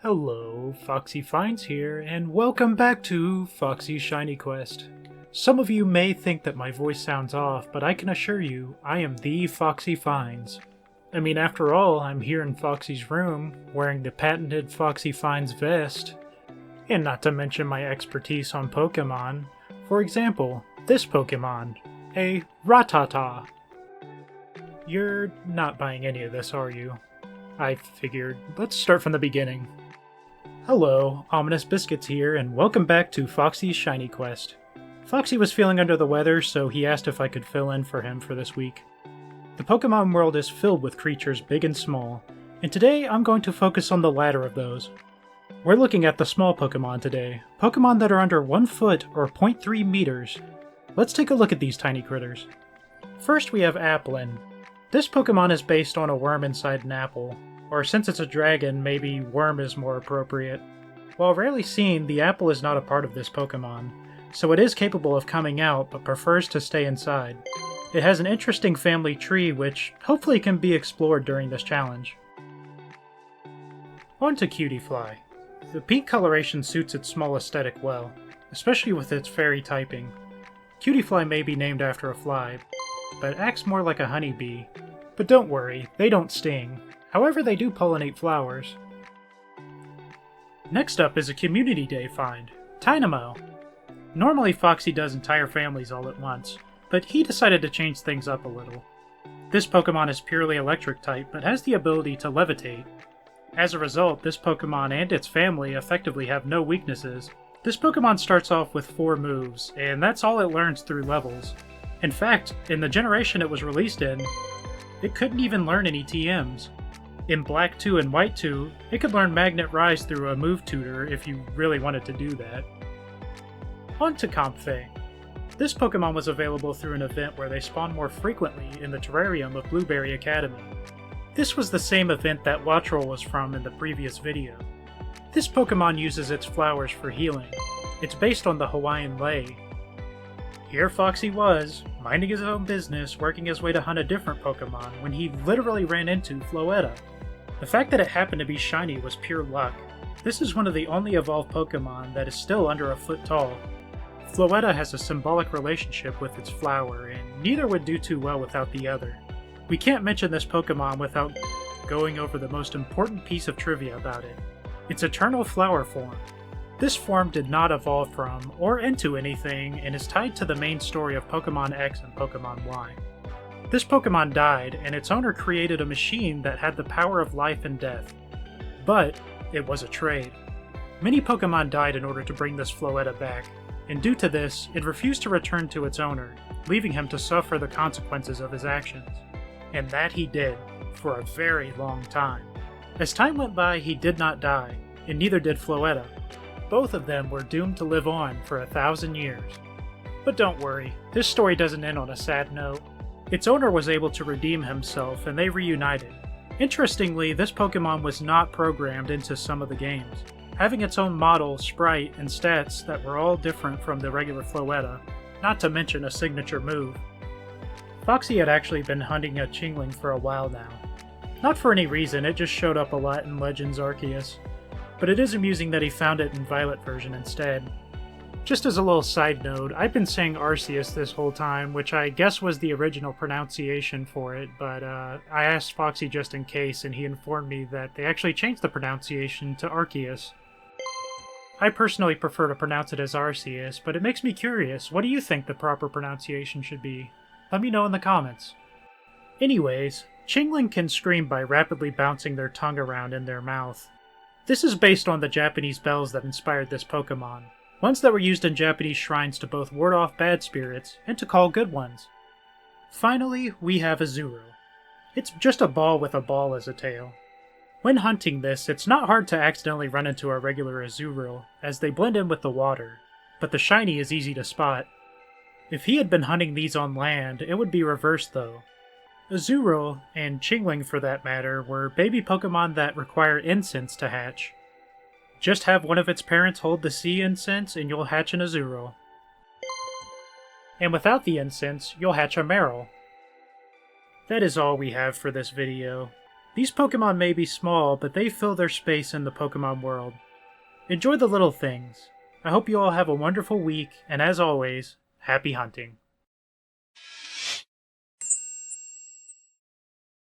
Hello, Foxy Finds here, and welcome back to Foxy's Shiny Quest. Some of you may think that my voice sounds off, but I can assure you, I am the Foxy Finds. I mean, after all, I'm here in Foxy's room, wearing the patented Foxy Finds vest, and not to mention my expertise on Pokémon. For example, this Pokémon, a Rattata. You're not buying any of this, are you? I figured. Let's start from the beginning. Hello, Ominous Biscuits here, and welcome back to Foxy's Shiny Quest. Foxy was feeling under the weather, so he asked if I could fill in for him for this week. The Pokemon world is filled with creatures big and small, and today I'm going to focus on the latter of those. We're looking at the small Pokemon today, Pokemon that are under 1 foot or 0.3 meters. Let's take a look at these tiny critters. First we have Applin. This Pokemon is based on a worm inside an apple. Or since it's a dragon, maybe worm is more appropriate. While rarely seen, the apple is not a part of this Pokemon, so it is capable of coming out but prefers to stay inside. It has an interesting family tree which hopefully can be explored during this challenge. On to Cutiefly. The pink coloration suits its small aesthetic well, especially with its fairy typing. Cutiefly may be named after a fly, but acts more like a honeybee. But don't worry, they don't sting. However, they do pollinate flowers. Next up is a Community Day find, Tynamo. Normally Foxy does entire families all at once, but he decided to change things up a little. This Pokemon is purely electric type, but has the ability to levitate. As a result, this Pokemon and its family effectively have no weaknesses. This Pokemon starts off with 4 moves, and that's all it learns through levels. In fact, in the generation it was released in, it couldn't even learn any TMs. In Black 2 and White 2, it could learn Magnet Rise through a move tutor if you really wanted to do that. On to Comfey. This Pokemon was available through an event where they spawn more frequently in the terrarium of Blueberry Academy. This was the same event that Wattrel was from in the previous video. This Pokemon uses its flowers for healing. It's based on the Hawaiian lei. Here Foxy was, minding his own business, working his way to hunt a different Pokemon when he literally ran into Floetta. The fact that it happened to be shiny was pure luck. This is one of the only evolved Pokemon that is still under a foot tall. Floetta has a symbolic relationship with its flower, and neither would do too well without the other. We can't mention this Pokemon without going over the most important piece of trivia about it. Its eternal flower form. This form did not evolve from, or into anything, and is tied to the main story of Pokémon X and Pokémon Y. This Pokemon died, and its owner created a machine that had the power of life and death. But it was a trade. Many Pokemon died in order to bring this Floetta back, and due to this, it refused to return to its owner, leaving him to suffer the consequences of his actions. And that he did, for a very long time. As time went by, he did not die, and neither did Floetta. Both of them were doomed to live on for 1,000 years. But don't worry, this story doesn't end on a sad note. Its owner was able to redeem himself and they reunited. Interestingly, this Pokemon was not programmed into some of the games, having its own model, sprite, and stats that were all different from the regular Floetta, not to mention a signature move. Foxy had actually been hunting a Chingling for a while now. Not for any reason, it just showed up a lot in Legends Arceus. But it is amusing that he found it in Violet version instead. Just as a little side note, I've been saying Arceus this whole time, which I guess was the original pronunciation for it, but I asked Foxy just in case, and he informed me that they actually changed the pronunciation to Arceus. I personally prefer to pronounce it as Arceus, but it makes me curious, what do you think the proper pronunciation should be? Let me know in the comments. Anyways, Chingling can scream by rapidly bouncing their tongue around in their mouth. This is based on the Japanese bells that inspired this Pokemon, ones that were used in Japanese shrines to both ward off bad spirits and to call good ones. Finally, we have Azuro. It's just a ball with a ball as a tail. When hunting this, it's not hard to accidentally run into a regular Azuro, as they blend in with the water, but the shiny is easy to spot. If he had been hunting these on land, it would be reversed though. Azuro, and Chingling for that matter, were baby Pokemon that require incense to hatch. Just have one of its parents hold the sea incense and you'll hatch an Azuro. And without the incense, you'll hatch a Marill. That is all we have for this video. These Pokemon may be small, but they fill their space in the Pokemon world. Enjoy the little things. I hope you all have a wonderful week, and as always, happy hunting.